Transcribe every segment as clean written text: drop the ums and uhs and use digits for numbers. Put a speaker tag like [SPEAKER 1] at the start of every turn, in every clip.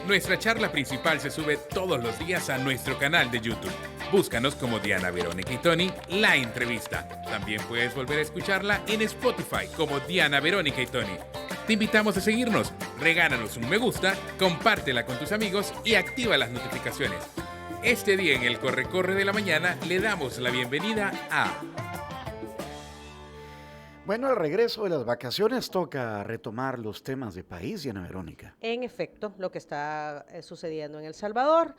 [SPEAKER 1] Nuestra charla principal se sube todos los días a nuestro canal de YouTube. Búscanos como Diana, Verónica y Tony, la entrevista. También puedes volver a escucharla en Spotify como Diana, Verónica y Tony. Te invitamos a seguirnos, regálanos un me gusta, compártela con tus amigos y activa las notificaciones. Este día en el Corre-Corre de la Mañana le damos la bienvenida a...
[SPEAKER 2] Bueno, al regreso de las vacaciones toca retomar los temas de país, Diana Verónica.
[SPEAKER 3] En efecto, lo que está sucediendo en El Salvador,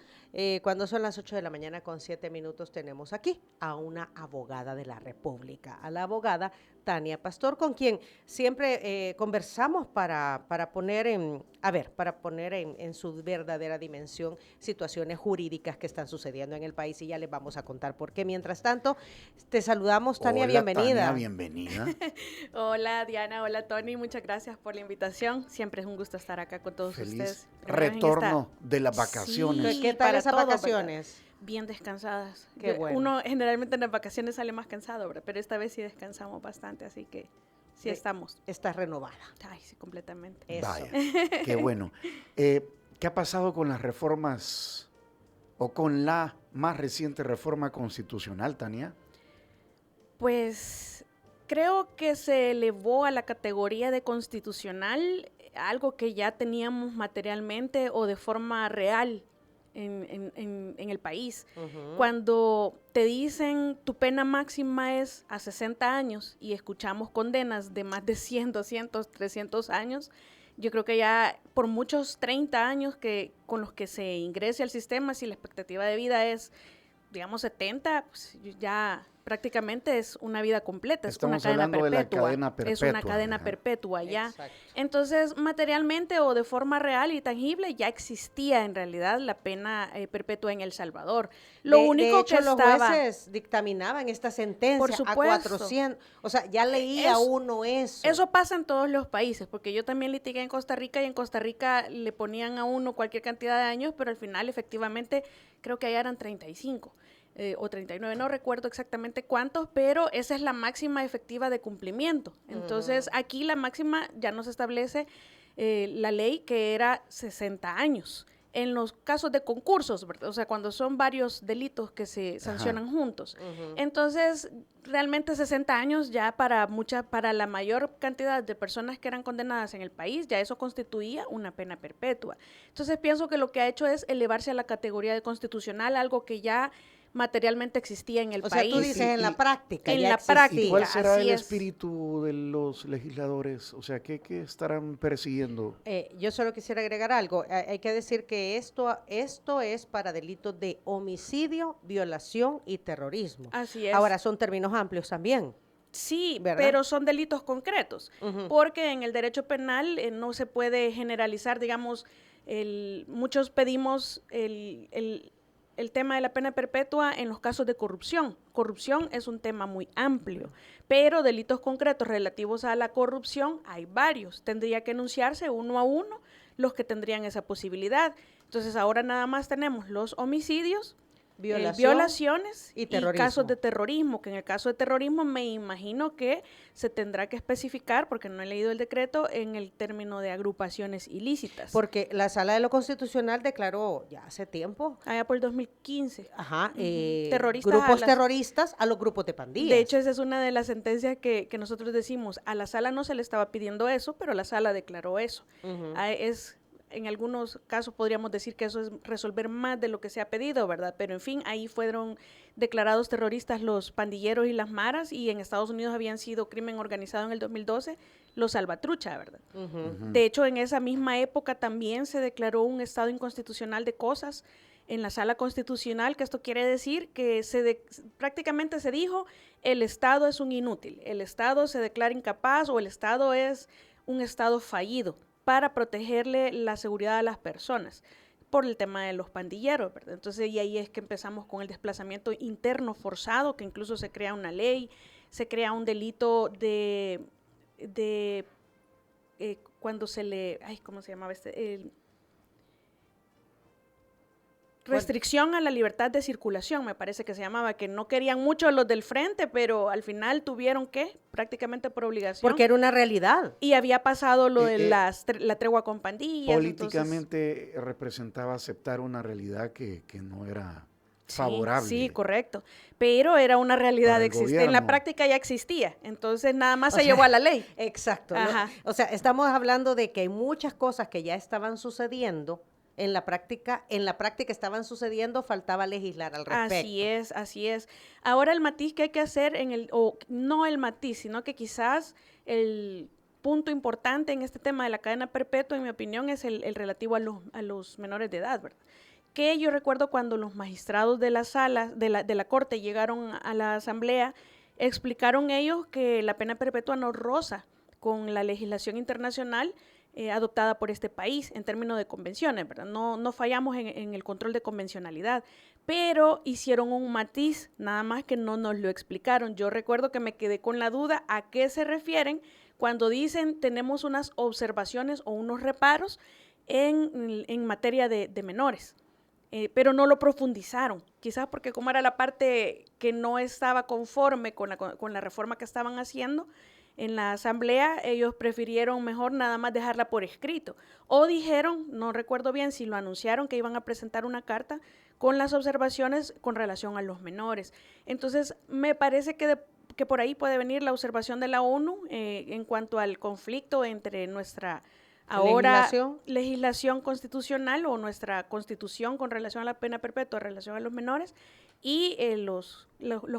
[SPEAKER 3] cuando son las 8 de la mañana con 7 minutos tenemos aquí a una abogada de la República, a la abogada Tania Pastor, con quien siempre conversamos para poner en su verdadera dimensión situaciones jurídicas que están sucediendo en el país y ya les vamos a contar por qué. Mientras tanto, te saludamos, Tania,
[SPEAKER 2] Hola,
[SPEAKER 3] bienvenida.
[SPEAKER 2] Tania, bienvenida.
[SPEAKER 4] Hola Diana, hola Tony, muchas gracias por la invitación. Siempre es un gusto estar acá con todos
[SPEAKER 2] Feliz
[SPEAKER 4] ustedes.
[SPEAKER 2] retorno de las vacaciones.
[SPEAKER 4] Sí,
[SPEAKER 3] ¿Qué tal
[SPEAKER 4] para
[SPEAKER 3] esas
[SPEAKER 4] todos,
[SPEAKER 3] vacaciones?
[SPEAKER 4] ¿verdad? Bien descansadas.
[SPEAKER 3] Qué bueno.
[SPEAKER 4] Uno generalmente en las vacaciones sale más cansado, ¿verdad? Pero esta vez sí descansamos bastante, así que sí estamos.
[SPEAKER 3] Estás renovada.
[SPEAKER 4] Ay, sí, completamente.
[SPEAKER 3] Eso.
[SPEAKER 2] Vaya, qué bueno. ¿Qué ha pasado con las reformas o con la más reciente reforma constitucional, Tania?
[SPEAKER 4] Pues creo que se elevó a la categoría de constitucional algo que ya teníamos materialmente o de forma real en el país.
[SPEAKER 3] Ujú.
[SPEAKER 4] Cuando te dicen tu pena máxima es a 60 años y escuchamos condenas de más de 100, 200, 300 años, yo creo que ya por muchos 30 años que con los que se ingrese al sistema, si la expectativa de vida es, digamos, 70, pues ya prácticamente es una vida completa,
[SPEAKER 2] Estamos
[SPEAKER 4] es una cadena
[SPEAKER 2] hablando de la
[SPEAKER 4] perpetua.
[SPEAKER 2] cadena
[SPEAKER 4] Es una
[SPEAKER 2] perpetua,
[SPEAKER 4] cadena
[SPEAKER 2] ajá.
[SPEAKER 4] perpetua ya.
[SPEAKER 3] Exacto.
[SPEAKER 4] Entonces, materialmente o de forma real y tangible, ya existía en realidad la pena perpetua en El Salvador. Lo único
[SPEAKER 3] de hecho,
[SPEAKER 4] que
[SPEAKER 3] los
[SPEAKER 4] estaba...
[SPEAKER 3] jueces dictaminaban esta sentencia
[SPEAKER 4] Por
[SPEAKER 3] a
[SPEAKER 4] supuesto.
[SPEAKER 3] 400. O sea, ya leía uno eso.
[SPEAKER 4] Eso pasa en todos los países, porque yo también litigué en Costa Rica y en Costa Rica le ponían a uno cualquier cantidad de años, pero al final efectivamente creo que allá eran 35 o 39, no recuerdo exactamente cuántos, pero esa es la máxima efectiva de cumplimiento. Entonces aquí la máxima ya nos establece la ley que era 60 años. En los casos de concursos, ¿verdad? O sea, cuando son varios delitos que se sancionan juntos.
[SPEAKER 3] Ujú.
[SPEAKER 4] Entonces, realmente 60 años ya para la mayor cantidad de personas que eran condenadas en el país, ya eso constituía una pena perpetua. Entonces, pienso que lo que ha hecho es elevarse a la categoría de constitucional, algo que ya materialmente existía en el
[SPEAKER 3] O
[SPEAKER 4] país.
[SPEAKER 3] sea, tú dices en la práctica.
[SPEAKER 4] En
[SPEAKER 3] ya
[SPEAKER 4] la
[SPEAKER 3] existía.
[SPEAKER 4] práctica.
[SPEAKER 2] ¿Y cuál será
[SPEAKER 4] así
[SPEAKER 2] el
[SPEAKER 4] es.
[SPEAKER 2] espíritu de los legisladores? O sea, ¿qué estarán persiguiendo?
[SPEAKER 3] Yo solo quisiera agregar algo. Hay que decir que esto es para delitos de homicidio, violación y terrorismo.
[SPEAKER 4] Así es.
[SPEAKER 3] Ahora, son términos amplios también.
[SPEAKER 4] Sí,
[SPEAKER 3] ¿verdad?
[SPEAKER 4] pero son delitos concretos,
[SPEAKER 3] Ujú.
[SPEAKER 4] porque en el derecho penal no se puede generalizar, digamos, muchos pedimos el tema de la pena perpetua en los casos de corrupción. Corrupción es un tema muy amplio, pero delitos concretos relativos a la corrupción hay varios. Tendría que enunciarse uno a uno los que tendrían esa posibilidad. Entonces ahora nada más tenemos los homicidios, violaciones
[SPEAKER 3] y
[SPEAKER 4] y
[SPEAKER 3] terrorismo.
[SPEAKER 4] casos de terrorismo, que en el caso de terrorismo me imagino que se tendrá que especificar, porque no he leído el decreto, en el término de agrupaciones ilícitas.
[SPEAKER 3] Porque la Sala de lo Constitucional declaró ya hace tiempo,
[SPEAKER 4] Allá por el 2015. Terroristas
[SPEAKER 3] grupos terroristas a los grupos de pandillas.
[SPEAKER 4] De hecho, esa es una de las sentencias que nosotros decimos. A la sala no se le estaba pidiendo eso, pero la sala declaró eso.
[SPEAKER 3] Ujú.
[SPEAKER 4] En algunos casos podríamos decir que eso es resolver más de lo que se ha pedido, ¿verdad? Pero en fin, ahí fueron declarados terroristas los pandilleros y las maras, y en Estados Unidos habían sido crimen organizado en el 2012 los salvatrucha, ¿verdad?
[SPEAKER 3] Ujú.
[SPEAKER 4] De hecho, en esa misma época también se declaró un estado inconstitucional de cosas en la sala constitucional, que esto quiere decir que prácticamente se dijo, el Estado es un inútil, el Estado se declara incapaz o el Estado es un Estado fallido para protegerle la seguridad a las personas por el tema de los pandilleros, ¿verdad? Entonces, y ahí es que empezamos con el desplazamiento interno forzado, que incluso se crea una ley, se crea un delito de cuando se le, ¿cómo se llamaba este? restricción a la libertad de circulación, me parece que se llamaba, que no querían mucho los del frente, pero al final tuvieron que, prácticamente por obligación.
[SPEAKER 3] Porque era una realidad.
[SPEAKER 4] Y había pasado lo de la tregua con pandillas.
[SPEAKER 2] Políticamente representaba aceptar una realidad que no era favorable.
[SPEAKER 4] Sí, correcto. Pero era una realidad existente. En la
[SPEAKER 2] gobierno.
[SPEAKER 4] práctica ya existía. Entonces nada más se llevó a la ley.
[SPEAKER 3] Exacto. ¿no?
[SPEAKER 4] Ajá.
[SPEAKER 3] O sea, estamos hablando de que hay muchas cosas que ya estaban sucediendo. En la práctica estaban sucediendo, faltaba legislar al respecto.
[SPEAKER 4] Así es. Ahora el matiz que hay que hacer no el matiz, sino que quizás el punto importante en este tema de la cadena perpetua, en mi opinión, es el relativo a los menores de edad, ¿verdad? Que yo recuerdo cuando los magistrados de la sala, de la corte llegaron a la asamblea, explicaron ellos que la pena perpetua no roza con la legislación internacional adoptada por este país en términos de convenciones, ¿verdad? No fallamos en el control de convencionalidad, pero hicieron un matiz, nada más que no nos lo explicaron. Yo recuerdo que me quedé con la duda a qué se refieren cuando dicen tenemos unas observaciones o unos reparos en materia de menores. Pero no lo profundizaron, quizás porque como era la parte que no estaba conforme con la reforma que estaban haciendo en la asamblea, ellos prefirieron mejor nada más dejarla por escrito. O dijeron, no recuerdo bien si lo anunciaron, que iban a presentar una carta con las observaciones con relación a los menores. Entonces, me parece que por ahí puede venir la observación de la ONU en cuanto al conflicto entre nuestra ahora legislación constitucional o nuestra constitución con relación a la pena perpetua, en relación a los menores, y los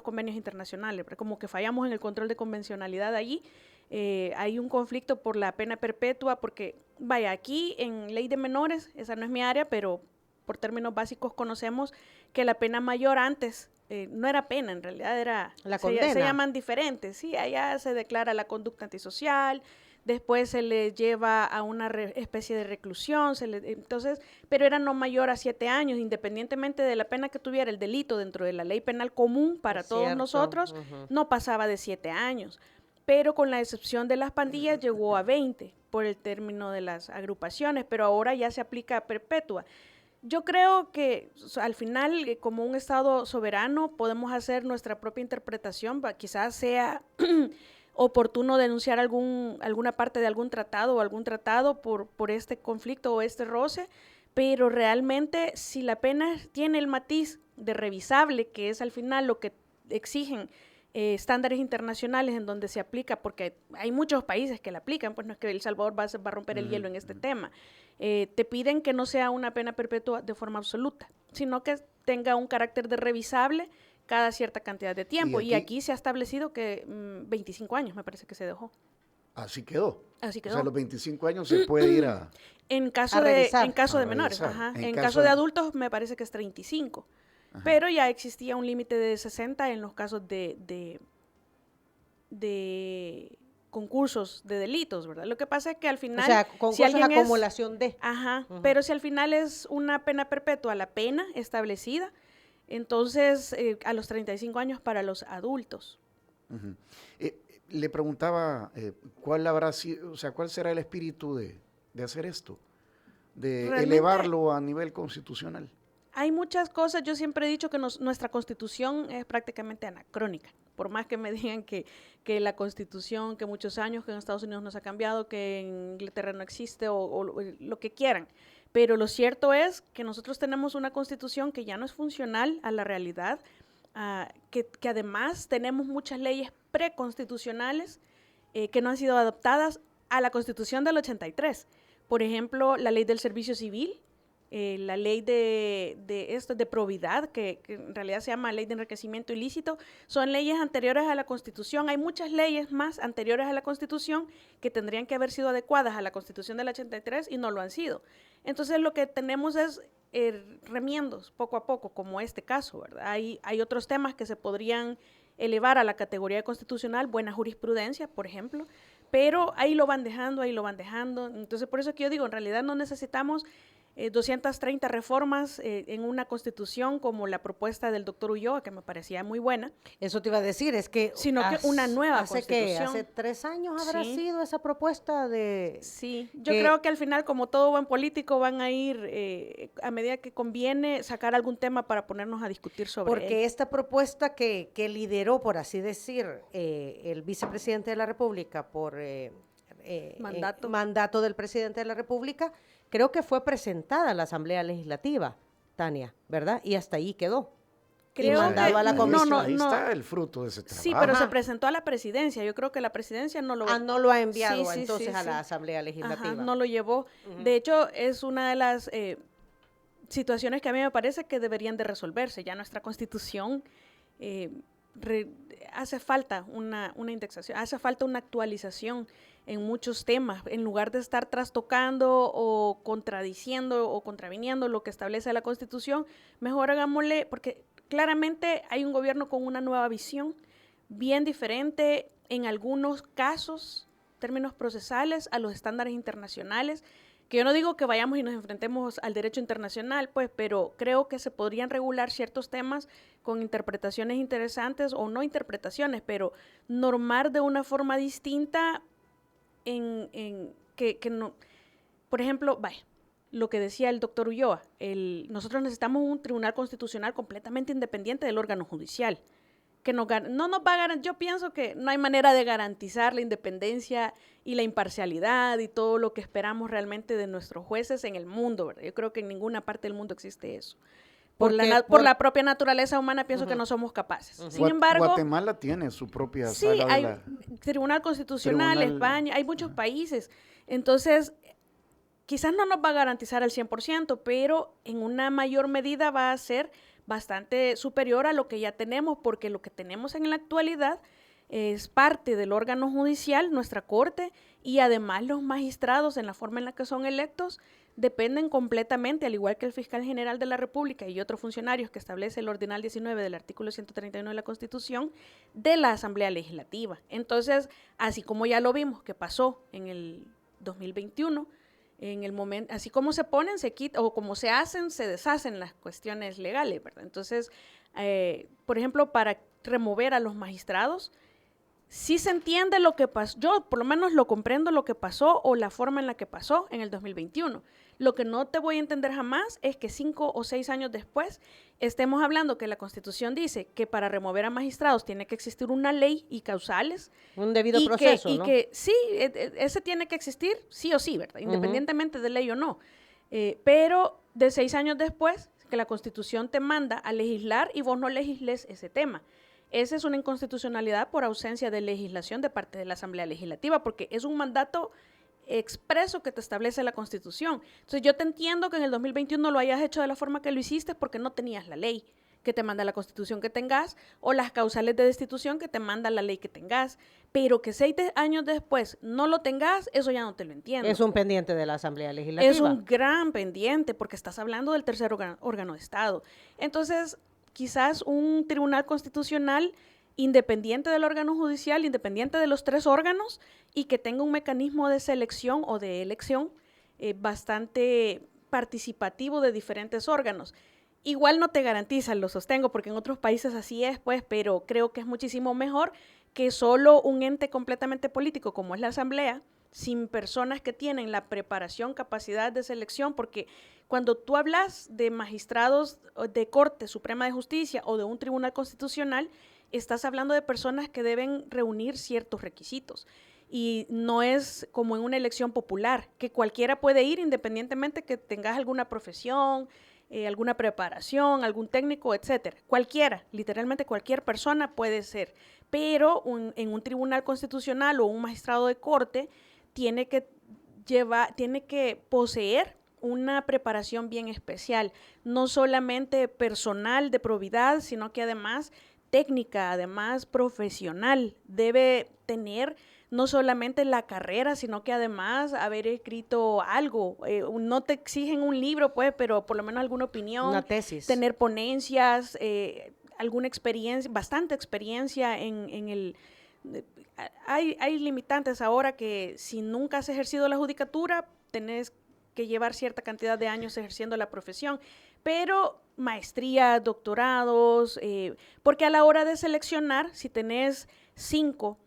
[SPEAKER 4] convenios internacionales, como que fallamos en el control de convencionalidad allí. Hay un conflicto por la pena perpetua, porque, vaya, aquí en ley de menores, esa no es mi área, pero por términos básicos conocemos que la pena mayor antes no era pena, en realidad era
[SPEAKER 3] la condena.
[SPEAKER 4] Se llaman diferentes, sí, allá se declara la conducta antisocial, después se le lleva a una especie de reclusión, entonces, pero era no mayor a 7 años, independientemente de la pena que tuviera el delito dentro de la ley penal común para todos nosotros, no pasaba de 7 años. Pero con la excepción de las pandillas llegó a 20 por el término de las agrupaciones, pero ahora ya se aplica perpetua. Yo creo que al final, como un Estado soberano, podemos hacer nuestra propia interpretación, quizás sea oportuno denunciar alguna parte de algún tratado o algún tratado por este conflicto o este roce, pero realmente si la pena tiene el matiz de revisable, que es al final lo que exigen estándares internacionales en donde se aplica, porque hay muchos países que la aplican, pues no es que El Salvador va a romper el hielo en este tema, te piden que no sea una pena perpetua de forma absoluta, sino que tenga un carácter de revisable cada cierta cantidad de tiempo. Y aquí se ha establecido que 25 años me parece que se dejó.
[SPEAKER 2] Así quedó.
[SPEAKER 3] Así quedó.
[SPEAKER 2] O sea, a los 25 años se puede ir a...
[SPEAKER 4] En caso de menores, ajá. En caso de adultos me parece que es 35. Ajá. Pero ya existía un límite de 60 en los casos de concursos de delitos, ¿verdad? Lo que pasa es que al final...
[SPEAKER 3] O sea, concursos de acumulación de...
[SPEAKER 4] Ajá, pero si al final es una pena perpetua, la pena establecida, entonces a los 35 años para los adultos.
[SPEAKER 2] Uh-huh. Le preguntaba cuál habrá sido, o sea, cuál será el espíritu de hacer esto, de realmente elevarlo a nivel constitucional.
[SPEAKER 4] Hay muchas cosas, yo siempre he dicho que nuestra constitución es prácticamente anacrónica, por más que me digan que la constitución, que muchos años que en Estados Unidos no se ha cambiado, que en Inglaterra no existe o lo que quieran. Pero lo cierto es que nosotros tenemos una constitución que ya no es funcional a la realidad, que además tenemos muchas leyes preconstitucionales que no han sido adaptadas a la Constitución del 83. Por ejemplo, la ley del servicio civil, la ley de probidad, que en realidad se llama ley de enriquecimiento ilícito, son leyes anteriores a la Constitución. Hay muchas leyes más anteriores a la Constitución que tendrían que haber sido adecuadas a la Constitución del 83 y no lo han sido. Entonces lo que tenemos es remiendos poco a poco, como este caso, ¿verdad? Hay otros temas que se podrían elevar a la categoría de constitucional, buena jurisprudencia, por ejemplo, pero ahí lo van dejando. Entonces por eso que yo digo, en realidad no necesitamos 230 reformas en una constitución como la propuesta del doctor Ulloa, que me parecía muy buena.
[SPEAKER 3] Eso te iba a decir, es que...
[SPEAKER 4] Sino que una nueva
[SPEAKER 3] ¿hace
[SPEAKER 4] constitución.
[SPEAKER 3] ¿Hace 3 años habrá
[SPEAKER 4] Sí.
[SPEAKER 3] sido esa propuesta de...?
[SPEAKER 4] Sí, yo creo que al final, como todo buen político, van a ir, a medida que conviene, sacar algún tema para ponernos a discutir sobre
[SPEAKER 3] Porque
[SPEAKER 4] él.
[SPEAKER 3] esta propuesta que lideró, por así decir, el vicepresidente de la República por mandato del presidente de la República, creo que fue presentada a la Asamblea Legislativa, Tania, ¿verdad? Y hasta ahí quedó.
[SPEAKER 4] Creo
[SPEAKER 3] y mandado a la comisión.
[SPEAKER 2] Ahí está el fruto de ese trabajo.
[SPEAKER 4] Sí, pero se presentó a la presidencia. Yo creo que la presidencia no lo...
[SPEAKER 3] no lo ha enviado
[SPEAKER 4] Sí,
[SPEAKER 3] entonces a
[SPEAKER 4] sí.
[SPEAKER 3] la Asamblea Legislativa.
[SPEAKER 4] Ajá, no lo llevó. De hecho, es una de las situaciones que a mí me parece que deberían de resolverse. Ya nuestra Constitución hace falta una indexación, hace falta una actualización en muchos temas, en lugar de estar trastocando o contradiciendo o contraviniendo lo que establece la Constitución, mejor hagámosle, porque claramente hay un gobierno con una nueva visión, bien diferente en algunos casos, términos procesales, a los estándares internacionales, que yo no digo que vayamos y nos enfrentemos al derecho internacional, pues, pero creo que se podrían regular ciertos temas con interpretaciones interesantes, o no interpretaciones, pero normar de una forma distinta que no, por ejemplo, lo que decía el doctor Ulloa, nosotros necesitamos un tribunal constitucional completamente independiente del órgano judicial, que no nos va a garantizar. Yo pienso que no hay manera de garantizar la independencia y la imparcialidad y todo lo que esperamos realmente de nuestros jueces en el mundo, ¿verdad? Yo creo que en ninguna parte del mundo existe eso. Por la propia naturaleza humana pienso que no somos capaces. Sin embargo,
[SPEAKER 2] Guatemala tiene su propia
[SPEAKER 4] sí,
[SPEAKER 2] sala
[SPEAKER 4] hay Tribunal Constitucional, España, hay muchos países. Entonces, quizás no nos va a garantizar al 100%, pero en una mayor medida va a ser bastante superior a lo que ya tenemos, porque lo que tenemos en la actualidad es parte del órgano judicial, nuestra corte, y además los magistrados, en la forma en la que son electos, dependen completamente, al igual que el fiscal general de la República y otros funcionarios que establece el ordinal 19 del artículo 131 de la Constitución, de la Asamblea Legislativa. Entonces, así como ya lo vimos que pasó en el 2021, en el momento, así como se ponen, se quitan, o como se hacen, se deshacen las cuestiones legales, ¿verdad? Entonces, por ejemplo, para remover a los magistrados, sí se entiende lo que pasó, yo por lo menos lo comprendo lo que pasó o la forma en la que pasó en el 2021. Lo que no te voy a entender jamás es que 5 o 6 años después estemos hablando que la Constitución dice que para remover a magistrados tiene que existir una ley y causales.
[SPEAKER 3] Un debido proceso,
[SPEAKER 4] ¿no?
[SPEAKER 3] Y
[SPEAKER 4] que sí, ese tiene que existir sí o sí, ¿verdad? Independientemente de ley o no. Pero de 6 años después, que la Constitución te manda a legislar y vos no legisles ese tema. Esa es una inconstitucionalidad por ausencia de legislación de parte de la Asamblea Legislativa, porque es un mandato expreso que te establece la Constitución. Entonces yo te entiendo que en el 2021 lo hayas hecho de la forma que lo hiciste porque no tenías la ley que te manda la Constitución que tengas o las causales de destitución que te manda la ley que tengas, pero que 6 años después no lo tengas, eso ya no te lo entiendo.
[SPEAKER 3] Es un pendiente de la Asamblea Legislativa.
[SPEAKER 4] Es un gran pendiente porque estás hablando del tercer órgano de Estado. Entonces, quizás un tribunal constitucional independiente del órgano judicial, independiente de los 3 órganos y que tenga un mecanismo de selección o de elección bastante participativo de diferentes órganos. Igual no te garantiza, lo sostengo, porque en otros países así es, pues, pero creo que es muchísimo mejor que solo un ente completamente político como es la Asamblea, sin personas que tienen la preparación, capacidad de selección, porque cuando tú hablas de magistrados de Corte Suprema de Justicia o de un tribunal constitucional, estás hablando de personas que deben reunir ciertos requisitos. Y no es como en una elección popular, que cualquiera puede ir independientemente que tengas alguna profesión, alguna preparación, algún técnico, etcétera. Cualquiera, literalmente cualquier persona puede ser. Pero en un tribunal constitucional o un magistrado de corte tiene que poseer una preparación bien especial, no solamente personal de probidad, sino que además técnica, además profesional. Debe tener no solamente la carrera, sino que además haber escrito algo. No te exigen un libro, pues, pero por lo menos alguna opinión.
[SPEAKER 3] Una tesis.
[SPEAKER 4] Tener ponencias, alguna experiencia, bastante experiencia en el... Hay limitantes ahora que si nunca has ejercido la judicatura, tenés que llevar cierta cantidad de años ejerciendo la profesión, pero maestrías, doctorados, porque a la hora de seleccionar, si tenés 5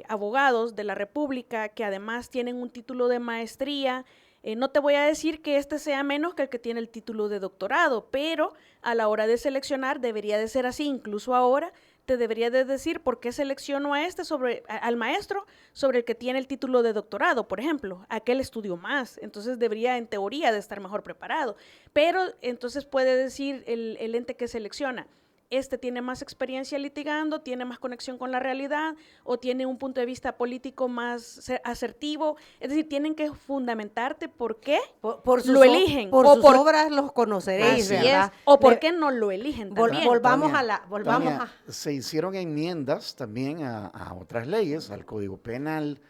[SPEAKER 4] abogados de la República que además tienen un título de maestría, no te voy a decir que este sea menos que el que tiene el título de doctorado, pero a la hora de seleccionar debería de ser así. Incluso ahora te debería de decir por qué selecciono a al maestro sobre el que tiene el título de doctorado, por ejemplo. Aquel estudió más, entonces debería en teoría de estar mejor preparado. Pero entonces puede decir el ente que selecciona, este tiene más experiencia litigando, tiene más conexión con la realidad o tiene un punto de vista político más asertivo. Es decir, tienen que fundamentarte por qué lo eligen.
[SPEAKER 3] Por sus obras los conoceréis, ¿verdad?
[SPEAKER 4] O por qué no lo eligen también.
[SPEAKER 2] Tania, se hicieron enmiendas también a otras leyes, al Código Penal,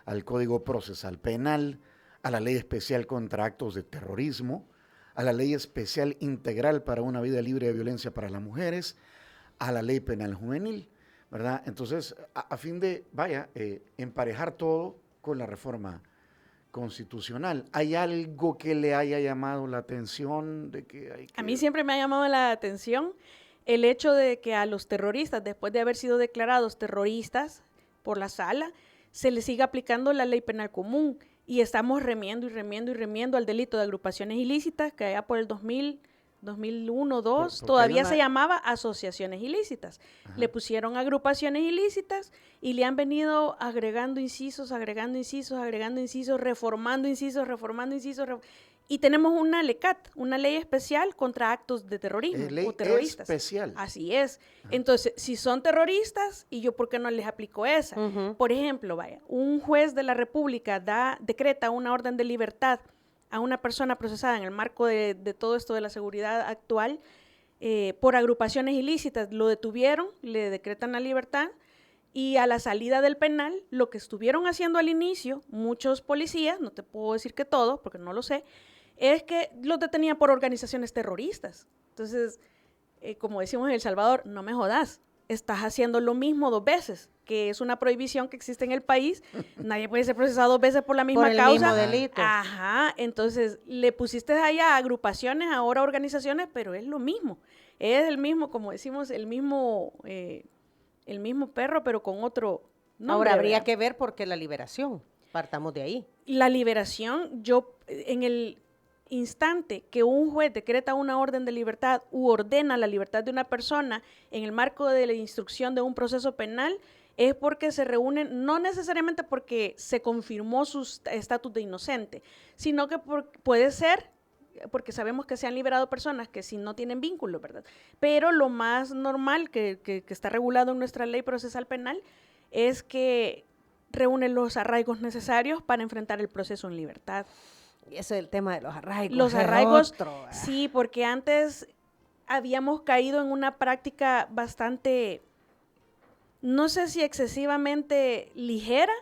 [SPEAKER 2] al Código Procesal Penal, a la Ley Especial contra Actos de Terrorismo, a la Ley Especial Integral para una Vida Libre de Violencia para las Mujeres, a la Ley Penal Juvenil, ¿verdad? Entonces, a fin de, emparejar todo con la reforma constitucional. ¿Hay algo que le haya llamado la atención? A
[SPEAKER 4] mí siempre me ha llamado la atención el hecho de que a los terroristas, después de haber sido declarados terroristas por la Sala, se les siga aplicando la Ley Penal Común. Y estamos remiendo al delito de agrupaciones ilícitas, que allá por el 2000, 2001, 2002, todavía se llamaba asociaciones ilícitas. Ajá. Le pusieron agrupaciones ilícitas y le han venido agregando incisos, reformando incisos. Y tenemos una LECAT, una ley especial contra actos de terrorismo o terroristas.
[SPEAKER 2] Especial.
[SPEAKER 4] Así es. Ajá. Entonces, si son terroristas, ¿y yo por qué no les aplico esa? Uh-huh. Por ejemplo, un juez de la República decreta una orden de libertad a una persona procesada en el marco de todo esto de la seguridad actual por agrupaciones ilícitas. Lo detuvieron, le decretan la libertad y a la salida del penal, lo que estuvieron haciendo al inicio, muchos policías, no te puedo decir que todos, porque no lo sé, es que los detenían por organizaciones terroristas. Entonces, como decimos en El Salvador, no me jodas, estás haciendo lo mismo 2 veces, que es una prohibición que existe en el país. Nadie puede ser procesado 2 veces por la misma causa.
[SPEAKER 3] Por el mismo delito.
[SPEAKER 4] Ajá, entonces le pusiste allá agrupaciones, ahora organizaciones, pero es lo mismo. Es el mismo, como decimos, el mismo perro, pero con otro nombre.
[SPEAKER 3] Ahora habría que ver por qué la liberación. Partamos de ahí.
[SPEAKER 4] La liberación, en el instante que un juez decreta una orden de libertad u ordena la libertad de una persona en el marco de la instrucción de un proceso penal, es porque se reúnen, no necesariamente porque se confirmó su estatus de inocente, sino que puede ser porque sabemos que se han liberado personas que si no tienen vínculo, ¿verdad? Pero lo más normal que está regulado en nuestra ley procesal penal es que reúnen los arraigos necesarios para enfrentar el proceso en libertad.
[SPEAKER 3] Y ese es el tema de los arraigos.
[SPEAKER 4] Los arraigos, sí, porque antes habíamos caído en una práctica bastante, no sé si excesivamente ligera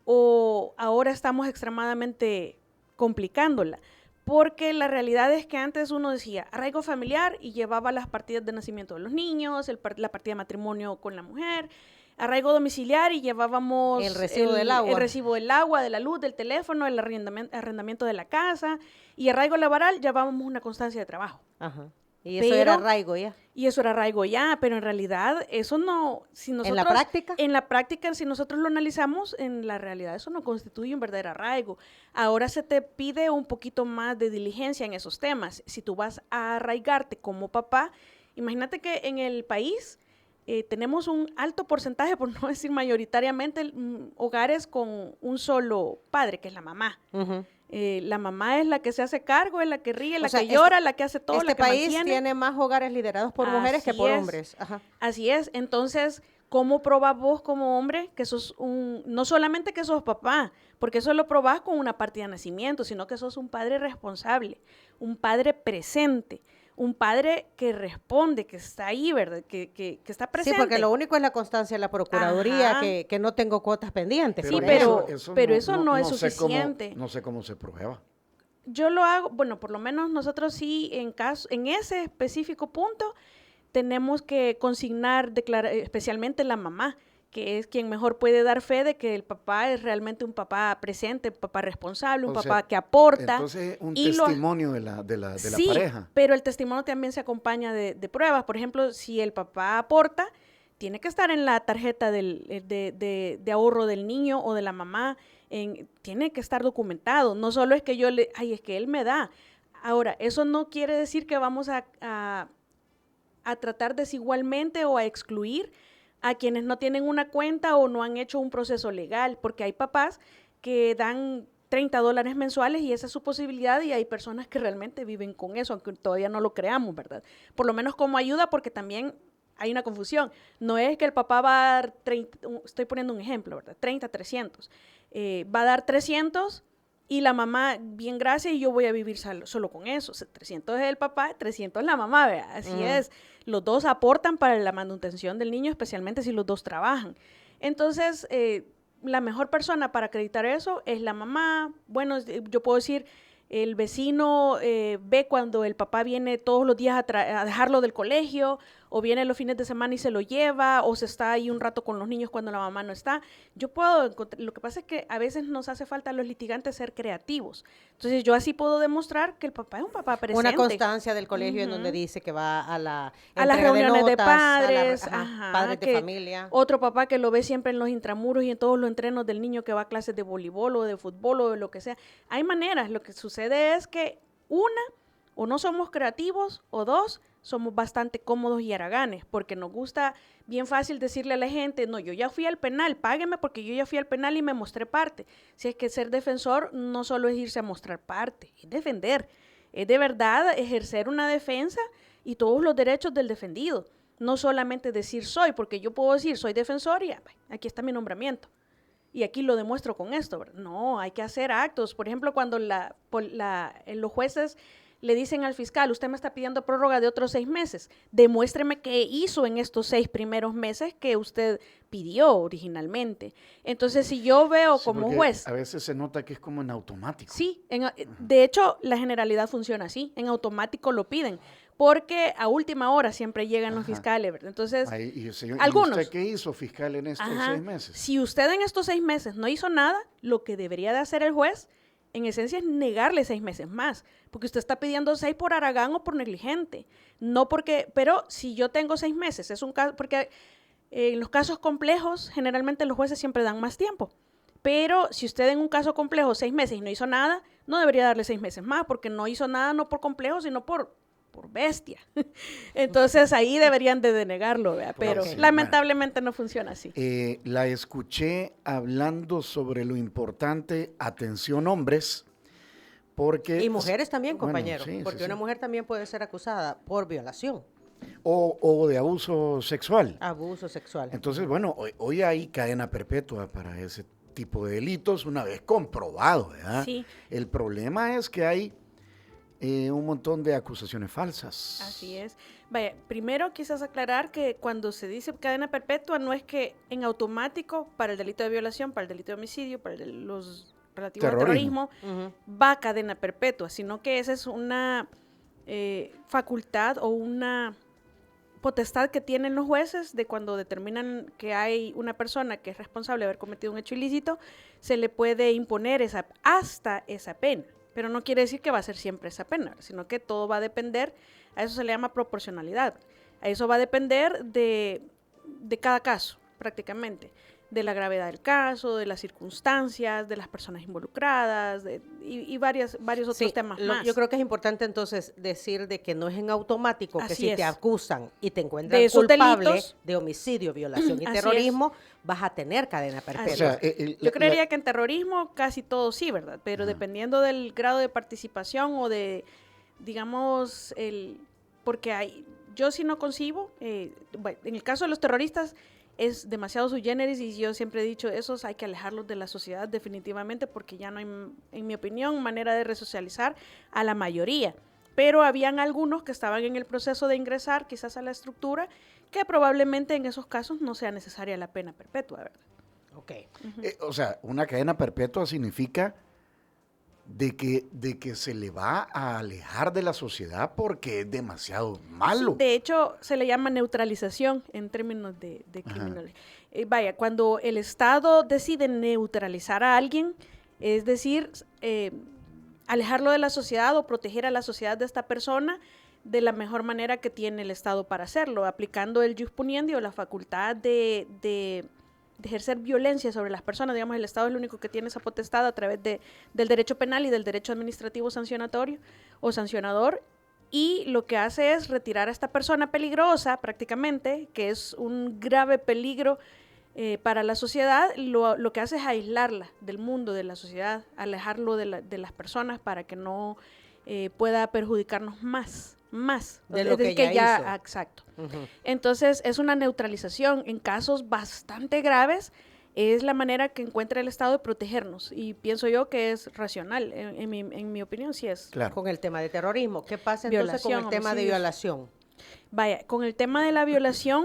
[SPEAKER 4] o ahora estamos extremadamente complicándola. Porque la realidad es que antes uno decía arraigo familiar y llevaba las partidas de nacimiento de los niños, la partida de matrimonio con la mujer, arraigo domiciliar y llevábamos
[SPEAKER 3] el recibo del
[SPEAKER 4] agua, de la luz, del teléfono, el arrendamiento de la casa, y arraigo laboral llevábamos una constancia de trabajo.
[SPEAKER 3] Ajá. Y eso era arraigo ya.
[SPEAKER 4] Y eso era arraigo ya, pero en realidad eso no, si nosotros...
[SPEAKER 3] ¿En la práctica?
[SPEAKER 4] En la práctica, si nosotros lo analizamos, en la realidad eso no constituye un verdadero arraigo. Ahora se te pide un poquito más de diligencia en esos temas. Si tú vas a arraigarte como papá, imagínate que en el país tenemos un alto porcentaje, por no decir mayoritariamente, hogares con un solo padre, que es la mamá. Uh-huh. La mamá es la que se hace cargo, es la que ríe, la que llora, la que hace todo, la que mantiene.
[SPEAKER 3] Este país tiene más hogares liderados por mujeres que por hombres. Ajá.
[SPEAKER 4] Así es. Entonces, ¿cómo probás vos como hombre que sos no solamente que sos papá, porque eso lo probás con una partida de nacimiento, sino que sos un padre responsable, un padre presente, un padre que responde, que está ahí, ¿verdad? Que está presente.
[SPEAKER 3] Sí, porque lo único es la constancia de la Procuraduría, que no tengo cuotas pendientes.
[SPEAKER 4] Sí, pero eso no es suficiente.
[SPEAKER 2] No sé cómo se prueba.
[SPEAKER 4] Yo lo hago, bueno, por lo menos nosotros sí, en ese específico punto, tenemos que consignar, especialmente la mamá, que es quien mejor puede dar fe de que el papá es realmente un papá presente, un papá responsable, un papá que aporta.
[SPEAKER 2] Entonces un testimonio de la pareja.
[SPEAKER 4] Pero el testimonio también se acompaña de pruebas. Por ejemplo, si el papá aporta, tiene que estar en la tarjeta de ahorro del niño o de la mamá, tiene que estar documentado. No solo es que es que él me da. Ahora, eso no quiere decir que vamos a tratar desigualmente o a excluir a quienes no tienen una cuenta o no han hecho un proceso legal, porque hay papás que dan $30 mensuales y esa es su posibilidad, y hay personas que realmente viven con eso, aunque todavía no lo creamos, ¿verdad? Por lo menos como ayuda, porque también hay una confusión. No es que el papá va a dar, estoy poniendo un ejemplo, ¿verdad? 300. Va a dar 300 y la mamá, bien, gracias, y yo voy a vivir solo con eso. 300 es el papá, 300 es la mamá, ¿verdad? Así es. Los dos aportan para la manutención del niño, especialmente si los dos trabajan. Entonces, la mejor persona para acreditar eso es la mamá. Bueno, yo puedo decir, el vecino ve cuando el papá viene todos los días a dejarlo del colegio, o viene los fines de semana y se lo lleva, o se está ahí un rato con los niños cuando la mamá no está. Yo puedo encontrar, lo que pasa es que a veces nos hace falta a los litigantes ser creativos. Entonces yo así puedo demostrar que el papá es un papá presente.
[SPEAKER 3] Una constancia del colegio en donde dice que va a las
[SPEAKER 4] reuniones de padres,
[SPEAKER 3] padres de familia.
[SPEAKER 4] Otro papá que lo ve siempre en los intramuros y en todos los entrenos del niño que va a clases de voleibol o de fútbol o de lo que sea. Hay maneras. Lo que sucede es que o no somos creativos, o dos, somos bastante cómodos y haraganes, porque nos gusta bien fácil decirle a la gente, no, yo ya fui al penal, págueme porque yo ya fui al penal y me mostré parte. Si es que ser defensor no solo es irse a mostrar parte, es defender, es de verdad ejercer una defensa y todos los derechos del defendido. No solamente decir soy, porque yo puedo decir soy defensor y aquí está mi nombramiento. Y aquí lo demuestro con esto, ¿verdad? No, hay que hacer actos. Por ejemplo, cuando los jueces le dicen al fiscal, usted me está pidiendo prórroga de otros 6 meses, demuéstreme qué hizo en estos 6 primeros meses que usted pidió originalmente. Entonces, si yo veo como juez...
[SPEAKER 2] A veces se nota que es como en automático.
[SPEAKER 4] Sí, de hecho, la generalidad funciona así, en automático lo piden, porque a última hora siempre llegan los fiscales, ¿verdad? Entonces, algunos...
[SPEAKER 2] ¿Y usted qué hizo, fiscal, en estos 6 meses?
[SPEAKER 4] Si usted en estos 6 meses no hizo nada, lo que debería de hacer el juez, en esencia, es negarle 6 meses más, porque usted está pidiendo 6 por haragán o por negligente. No porque, pero si yo tengo 6 meses, es un caso, porque en los casos complejos, generalmente los jueces siempre dan más tiempo. Pero si usted en un caso complejo 6 meses y no hizo nada, no debería darle 6 meses más, porque no hizo nada no por complejo, sino por bestia. Entonces ahí deberían de denegarlo, ¿verdad? Pero lamentablemente no funciona así.
[SPEAKER 2] La escuché hablando sobre lo importante, atención hombres, porque...
[SPEAKER 3] Y mujeres también, compañero, porque una mujer también puede ser acusada por violación.
[SPEAKER 2] O de abuso sexual.
[SPEAKER 3] Abuso sexual.
[SPEAKER 2] Entonces, bueno, hoy hay cadena perpetua para ese tipo de delitos, una vez comprobado, ¿verdad?
[SPEAKER 4] Sí.
[SPEAKER 2] El problema es que hay un montón de acusaciones falsas.
[SPEAKER 4] Así es. Vaya, primero quizás aclarar que cuando se dice cadena perpetua no es que en automático para el delito de violación, para el delito de homicidio, para los relativos al terrorismo, va a cadena perpetua, sino que esa es una facultad o una potestad que tienen los jueces de cuando determinan que hay una persona que es responsable de haber cometido un hecho ilícito, se le puede imponer hasta esa pena. Pero no quiere decir que va a ser siempre esa pena, sino que todo va a depender, a eso se le llama proporcionalidad, a eso va a depender de cada caso, prácticamente, de la gravedad del caso, de las circunstancias, de las personas involucradas, y varios otros temas más.
[SPEAKER 3] Yo creo que es importante entonces decir de que no es en automático que si te acusan y te encuentran culpable de homicidio, violación y terrorismo, vas a tener cadena perpetua.
[SPEAKER 2] O sea,
[SPEAKER 4] yo creería que en terrorismo casi todo sí, ¿verdad? Pero dependiendo del grado de participación o de, digamos, porque yo sí no concibo, bueno, en el caso de los terroristas, es demasiado sui generis y yo siempre he dicho, esos hay que alejarlos de la sociedad definitivamente porque ya no hay, en mi opinión, manera de resocializar a la mayoría. Pero habían algunos que estaban en el proceso de ingresar quizás a la estructura que probablemente en esos casos no sea necesaria la pena perpetua, ¿verdad?
[SPEAKER 3] Ok.
[SPEAKER 2] O sea, una cadena perpetua significa de que se le va a alejar de la sociedad porque es demasiado malo.
[SPEAKER 4] Sí, de hecho, se le llama neutralización en términos de criminales. Vaya, cuando el Estado decide neutralizar a alguien, es decir, alejarlo de la sociedad o proteger a la sociedad de esta persona de la mejor manera que tiene el Estado para hacerlo, aplicando el jus puniendi o la facultad de ejercer violencia sobre las personas. Digamos, el Estado es el único que tiene esa potestad a través del derecho penal y del derecho administrativo sancionatorio o sancionador, y lo que hace es retirar a esta persona peligrosa prácticamente, que es un grave peligro para la sociedad. Lo que hace es aislarla del mundo, de la sociedad, alejarlo de las personas para que no pueda perjudicarnos más
[SPEAKER 3] de lo que ya hizo.
[SPEAKER 4] Exacto. Entonces es una neutralización. En casos bastante graves es la manera que encuentra el Estado de protegernos, y pienso yo que es racional. En mi opinión sí es.
[SPEAKER 2] Claro.
[SPEAKER 3] Con el tema de terrorismo, ¿qué pasa entonces con el tema de violación?
[SPEAKER 4] Vaya, con el tema de la violación,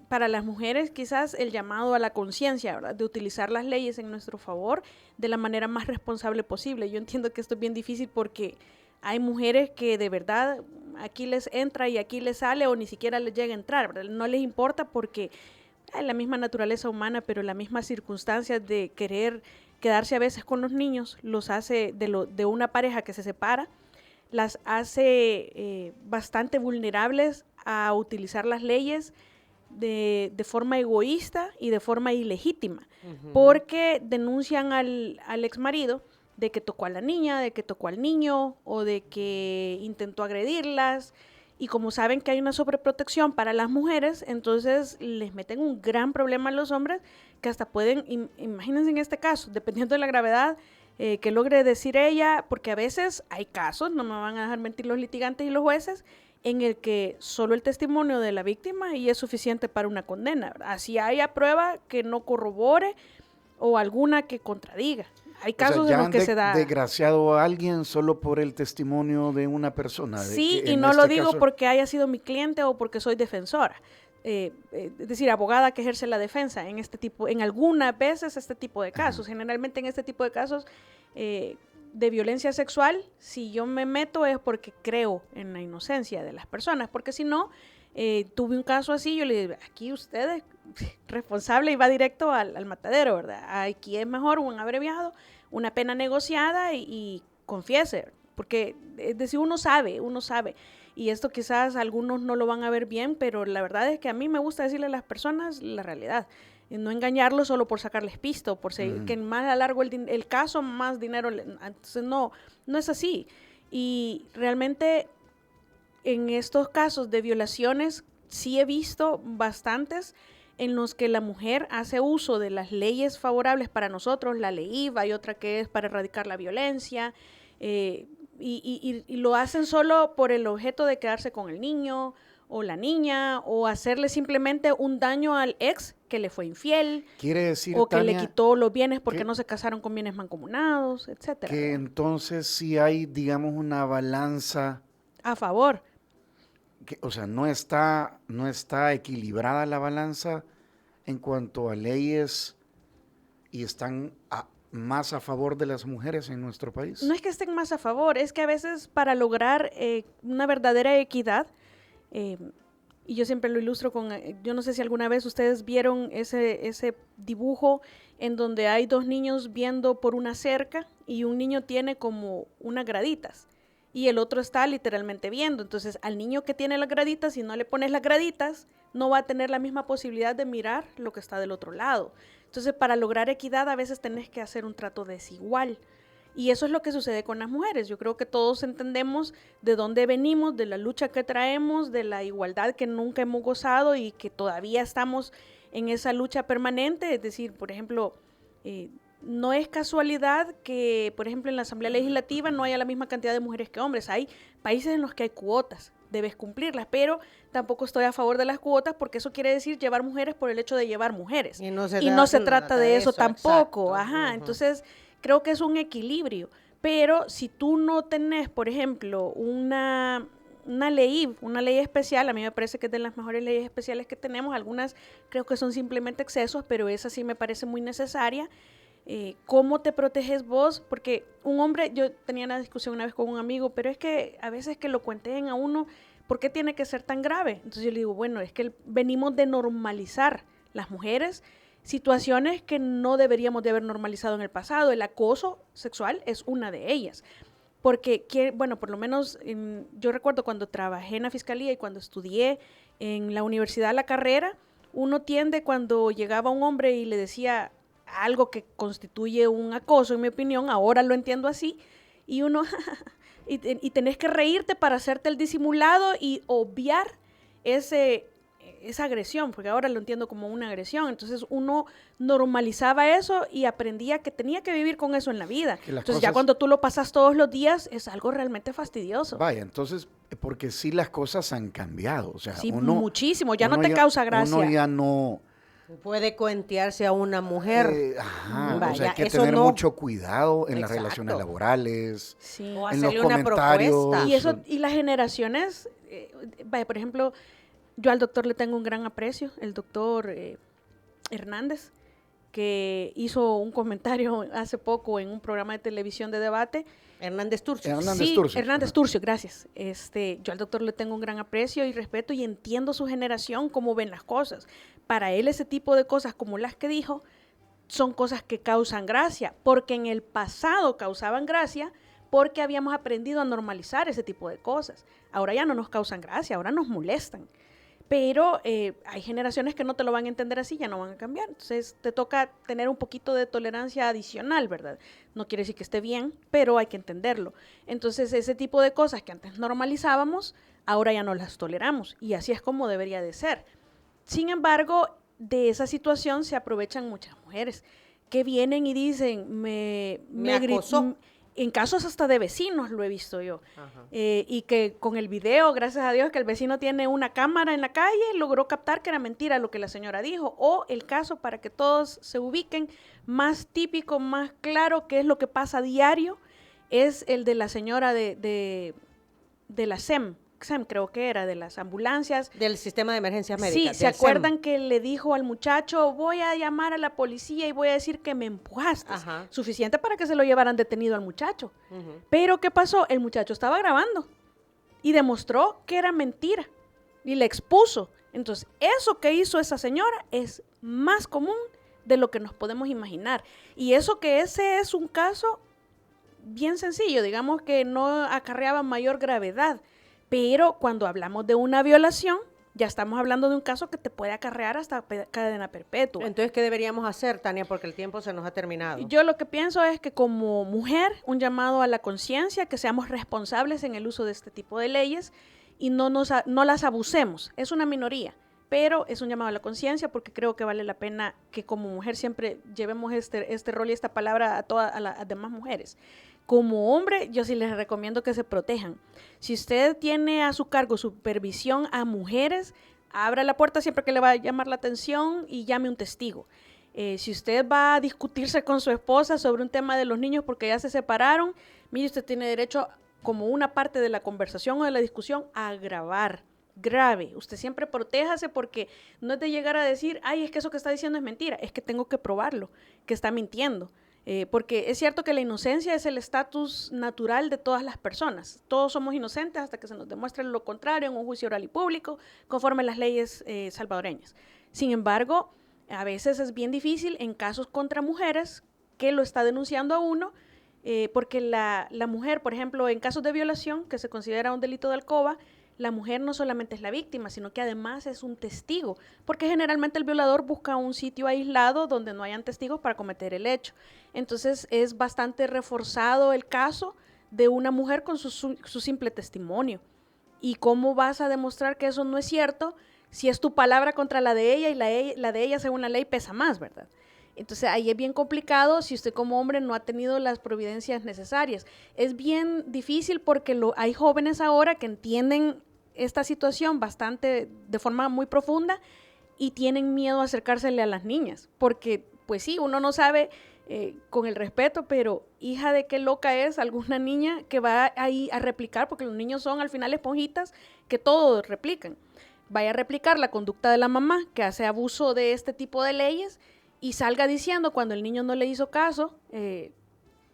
[SPEAKER 4] para las mujeres quizás el llamado a la conciencia, ¿verdad?, de utilizar las leyes en nuestro favor de la manera más responsable posible. Yo entiendo que esto es bien difícil porque hay mujeres que de verdad aquí les entra y aquí les sale, o ni siquiera les llega a entrar, ¿verdad? No les importa porque la misma naturaleza humana, pero las mismas circunstancias de querer quedarse a veces con los niños los hace de una pareja que se separa, las hace bastante vulnerables a utilizar las leyes de forma egoísta y de forma ilegítima, porque denuncian al exmarido de que tocó a la niña, de que tocó al niño, o de que intentó agredirlas, y como saben que hay una sobreprotección para las mujeres, entonces les meten un gran problema a los hombres, que hasta pueden, imagínense en este caso, dependiendo de la gravedad que logre decir ella, porque a veces hay casos, no me van a dejar mentir los litigantes y los jueces, en el que solo el testimonio de la víctima y es suficiente para una condena, ¿verdad? Así haya prueba que no corrobore o alguna que contradiga. Hay casos en los que se da...
[SPEAKER 2] desgraciado a alguien solo por el testimonio de una persona.
[SPEAKER 4] Sí, y no lo digo porque haya sido mi cliente o porque soy defensora. Es decir, abogada que ejerce la defensa en algunas veces este tipo de casos. Generalmente en este tipo de casos de violencia sexual, si yo me meto es porque creo en la inocencia de las personas, porque si no, tuve un caso así, yo le digo, aquí usted es responsable y va directo al matadero, ¿verdad? Aquí es mejor un abreviado, una pena negociada y confiese, porque es decir, uno sabe, y esto quizás algunos no lo van a ver bien, pero la verdad es que a mí me gusta decirle a las personas la realidad, y no engañarlos solo por sacarles pisto, por seguir, que más a largo el caso, más dinero, entonces no es así. Y realmente en estos casos de violaciones sí he visto bastantes en los que la mujer hace uso de las leyes favorables para nosotros, la ley IVA, hay otra que es para erradicar la violencia, y lo hacen solo por el objeto de quedarse con el niño o la niña, o hacerle simplemente un daño al ex que le fue infiel,
[SPEAKER 2] quiere decir,
[SPEAKER 4] o que
[SPEAKER 2] Tania,
[SPEAKER 4] le quitó los bienes porque no se casaron con bienes mancomunados, etcétera.
[SPEAKER 2] Que entonces sí hay, digamos, una balanza
[SPEAKER 4] a favor.
[SPEAKER 2] O sea, no está equilibrada la balanza en cuanto a leyes, y están más a favor de las mujeres en nuestro país.
[SPEAKER 4] No es que estén más a favor, es que a veces para lograr una verdadera equidad, y yo siempre lo ilustro con, yo no sé si alguna vez ustedes vieron ese dibujo en donde hay dos niños viendo por una cerca y un niño tiene como unas graditas y el otro está literalmente viendo. Entonces al niño que tiene las graditas, si no le pones las graditas, no va a tener la misma posibilidad de mirar lo que está del otro lado. Entonces para lograr equidad a veces tenés que hacer un trato desigual. Y eso es lo que sucede con las mujeres. Yo creo que todos entendemos de dónde venimos, de la lucha que traemos, de la igualdad que nunca hemos gozado y que todavía estamos en esa lucha permanente. Es decir, por ejemplo, no es casualidad que, por ejemplo, en la Asamblea Legislativa no haya la misma cantidad de mujeres que hombres. Hay países en los que hay cuotas, debes cumplirlas, pero tampoco estoy a favor de las cuotas porque eso quiere decir llevar mujeres por el hecho de llevar mujeres. Y no se trata de eso tampoco. Exacto. Ajá, entonces creo que es un equilibrio, pero si tú no tenés, por ejemplo, una ley especial, a mí me parece que es de las mejores leyes especiales que tenemos, algunas creo que son simplemente excesos, pero esa sí me parece muy necesaria, ¿Cómo te proteges vos? Porque un hombre, yo tenía una discusión una vez con un amigo, pero es que a veces que lo cuenteen a uno, ¿por qué tiene que ser tan grave? Entonces yo le digo, bueno, es que venimos de normalizar las mujeres situaciones que no deberíamos de haber normalizado en el pasado. El acoso sexual es una de ellas. Porque, bueno, por lo menos yo recuerdo cuando trabajé en la fiscalía y cuando estudié en la universidad la carrera, uno tiende cuando llegaba un hombre y le decía algo que constituye un acoso, en mi opinión, ahora lo entiendo así, y uno, y tenés que reírte para hacerte el disimulado y obviar esa agresión, porque ahora lo entiendo como una agresión. Entonces uno normalizaba eso y aprendía que tenía que vivir con eso en la vida. Entonces ya cuando tú lo pasas todos los días es algo realmente fastidioso.
[SPEAKER 2] Vaya, entonces, porque sí las cosas han cambiado. O sea,
[SPEAKER 4] sí, muchísimo, ya no te causa gracia.
[SPEAKER 2] Uno ya no
[SPEAKER 3] puede cuentearse a una mujer.
[SPEAKER 2] O sea, hay que tener mucho cuidado en las relaciones laborales,
[SPEAKER 3] o
[SPEAKER 2] en
[SPEAKER 3] hacerle
[SPEAKER 2] los comentarios.
[SPEAKER 3] Una propuesta.
[SPEAKER 4] Y las generaciones, por ejemplo, yo al doctor le tengo un gran aprecio, el doctor Hernández, que hizo un comentario hace poco en un programa de televisión de debate.
[SPEAKER 3] Hernández Turcio.
[SPEAKER 4] Hernández Turcio, gracias. Yo al doctor le tengo un gran aprecio y respeto y entiendo su generación, cómo ven las cosas. Para él ese tipo de cosas como las que dijo son cosas que causan gracia, porque en el pasado causaban gracia porque habíamos aprendido a normalizar ese tipo de cosas. Ahora ya no nos causan gracia, ahora nos molestan. Pero hay generaciones que no te lo van a entender así, ya no van a cambiar. Entonces te toca tener un poquito de tolerancia adicional, ¿verdad? No quiere decir que esté bien, pero hay que entenderlo. Entonces ese tipo de cosas que antes normalizábamos, ahora ya no las toleramos. Y así es como debería de ser. Sin embargo, de esa situación se aprovechan muchas mujeres que vienen y dicen, me
[SPEAKER 3] acosó.
[SPEAKER 4] En casos hasta de vecinos lo he visto yo. Y que con el video, gracias a Dios, que el vecino tiene una cámara en la calle, logró captar que era mentira lo que la señora dijo. O el caso, para que todos se ubiquen, más típico, más claro, que es lo que pasa a diario, es el de la señora de la SEM, creo que era, de las ambulancias.
[SPEAKER 3] Del sistema de emergencias médicas.
[SPEAKER 4] Sí, ¿se acuerdan que le dijo al muchacho, voy a llamar a la policía y voy a decir que me empujaste? Suficiente para que se lo llevaran detenido al muchacho. Pero ¿qué pasó? El muchacho estaba grabando y demostró que era mentira y le expuso. Entonces, eso que hizo esa señora es más común de lo que nos podemos imaginar. Y eso que ese es un caso bien sencillo, digamos que no acarreaba mayor gravedad. Pero cuando hablamos de una violación, ya estamos hablando de un caso que te puede acarrear hasta cadena perpetua.
[SPEAKER 3] Entonces, ¿qué deberíamos hacer, Tania? Porque el tiempo se nos ha terminado.
[SPEAKER 4] Yo lo que pienso es que como mujer, un llamado a la conciencia, que seamos responsables en el uso de este tipo de leyes y no las abusemos. Es una minoría, pero es un llamado a la conciencia porque creo que vale la pena que como mujer siempre llevemos este rol y esta palabra a las demás mujeres. Como hombre, yo sí les recomiendo que se protejan. Si usted tiene a su cargo supervisión a mujeres, abra la puerta siempre que le va a llamar la atención y llame un testigo. Si usted va a discutirse con su esposa sobre un tema de los niños porque ya se separaron, mire, usted tiene derecho, como una parte de la conversación o de la discusión, a grabar. Grave. Usted siempre protéjase porque no es de llegar a decir, ay, es que eso que está diciendo es mentira. Es que tengo que probarlo, que está mintiendo. Porque es cierto que la inocencia es el estatus natural de todas las personas. Todos somos inocentes hasta que se nos demuestre lo contrario en un juicio oral y público, conforme las leyes salvadoreñas. Sin embargo, a veces es bien difícil en casos contra mujeres que lo está denunciando a uno, porque la mujer, por ejemplo, en casos de violación, que se considera un delito de alcoba, la mujer no solamente es la víctima, sino que además es un testigo, porque generalmente el violador busca un sitio aislado donde no hayan testigos para cometer el hecho. Entonces es bastante reforzado el caso de una mujer con su simple testimonio. ¿Y cómo vas a demostrar que eso no es cierto si es tu palabra contra la de ella y la de ella según la ley pesa más, ¿verdad? Entonces ahí es bien complicado si usted como hombre no ha tenido las providencias necesarias. Es bien difícil porque hay jóvenes ahora que entienden esta situación de forma muy profunda y tienen miedo a acercársele a las niñas. Porque, pues sí, uno no sabe, con el respeto, pero hija de qué loca es alguna niña que va ahí a replicar, porque los niños son al final esponjitas que todo replican. Vaya a replicar la conducta de la mamá que hace abuso de este tipo de leyes y salga diciendo cuando el niño no le hizo caso,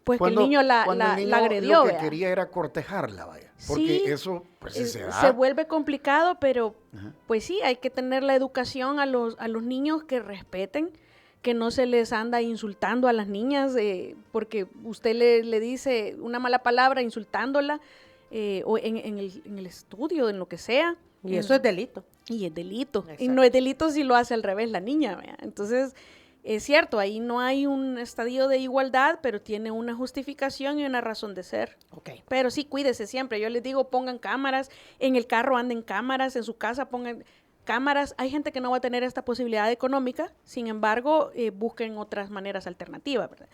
[SPEAKER 4] pues
[SPEAKER 2] Cuando-
[SPEAKER 4] que el niño la
[SPEAKER 2] el niño
[SPEAKER 4] agredió.
[SPEAKER 2] Lo que
[SPEAKER 4] ¿verdad?
[SPEAKER 2] quería era cortejarla, vaya. Porque
[SPEAKER 4] Sí,
[SPEAKER 2] eso, pues si se da.
[SPEAKER 4] se vuelve complicado, pero
[SPEAKER 2] Ajá.
[SPEAKER 4] pues sí, hay que tener la educación a los niños que respeten, que no se les anda insultando a las niñas, porque usted le dice una mala palabra insultándola, o en el estudio, en lo que sea.
[SPEAKER 3] Y eso es delito.
[SPEAKER 4] Y es delito. Y
[SPEAKER 3] Exacto.
[SPEAKER 4] no es delito si lo hace al revés la niña, ¿verdad? Entonces, es cierto, ahí no hay un estadio de igualdad, pero tiene una justificación y una razón de ser.
[SPEAKER 3] Ok.
[SPEAKER 4] Pero sí, cuídese siempre. Yo les digo, pongan cámaras, en el carro anden cámaras, en su casa pongan cámaras. Hay gente que no va a tener esta posibilidad económica, sin embargo, busquen otras maneras alternativas, ¿verdad?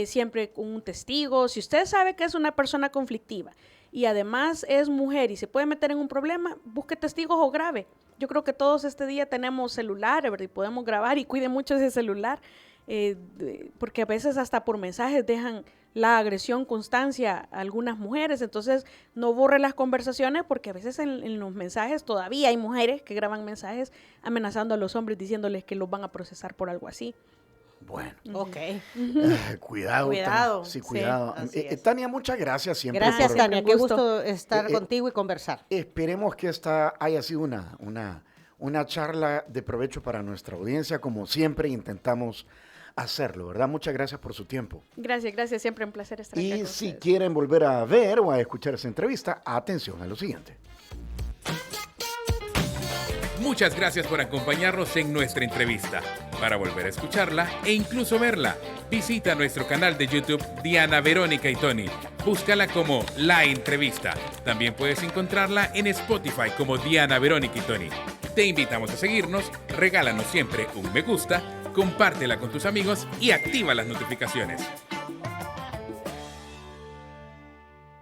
[SPEAKER 4] Siempre con un testigo. Si usted sabe que es una persona conflictiva y además es mujer y se puede meter en un problema, busque testigos o grabe. Yo creo que todos este día tenemos celulares, ¿verdad? Y podemos grabar, y cuide mucho ese celular, porque a veces hasta por mensajes dejan la agresión, constancia a algunas mujeres. Entonces no borre las conversaciones, porque a veces en los mensajes todavía hay mujeres que graban mensajes amenazando a los hombres, diciéndoles que los van a procesar por algo así.
[SPEAKER 2] Bueno.
[SPEAKER 3] Ok.
[SPEAKER 2] Cuidado.
[SPEAKER 3] Cuidado.
[SPEAKER 2] Sí,
[SPEAKER 3] Sí,
[SPEAKER 2] cuidado.
[SPEAKER 3] así es.
[SPEAKER 2] Tania, muchas gracias siempre.
[SPEAKER 3] Gracias,
[SPEAKER 2] por-
[SPEAKER 3] Tania.
[SPEAKER 4] un
[SPEAKER 3] Qué
[SPEAKER 4] gusto.
[SPEAKER 3] gusto estar
[SPEAKER 2] Eh,
[SPEAKER 3] contigo y conversar.
[SPEAKER 2] Esperemos que esta haya sido una charla de provecho para nuestra audiencia, como siempre intentamos hacerlo, ¿verdad? Muchas gracias por su tiempo.
[SPEAKER 4] Gracias, siempre un placer estar acá
[SPEAKER 2] Y
[SPEAKER 4] con
[SPEAKER 2] si
[SPEAKER 4] ustedes.
[SPEAKER 2] quieren volver a ver o a escuchar esa entrevista, atención a lo siguiente.
[SPEAKER 1] Muchas gracias por acompañarnos en nuestra entrevista. Para volver a escucharla e incluso verla, visita nuestro canal de YouTube Diana Verónica y Tony. Búscala como La Entrevista. También puedes encontrarla en Spotify como Diana Verónica y Tony. Te invitamos a seguirnos, regálanos siempre un me gusta, compártela con tus amigos y activa las notificaciones.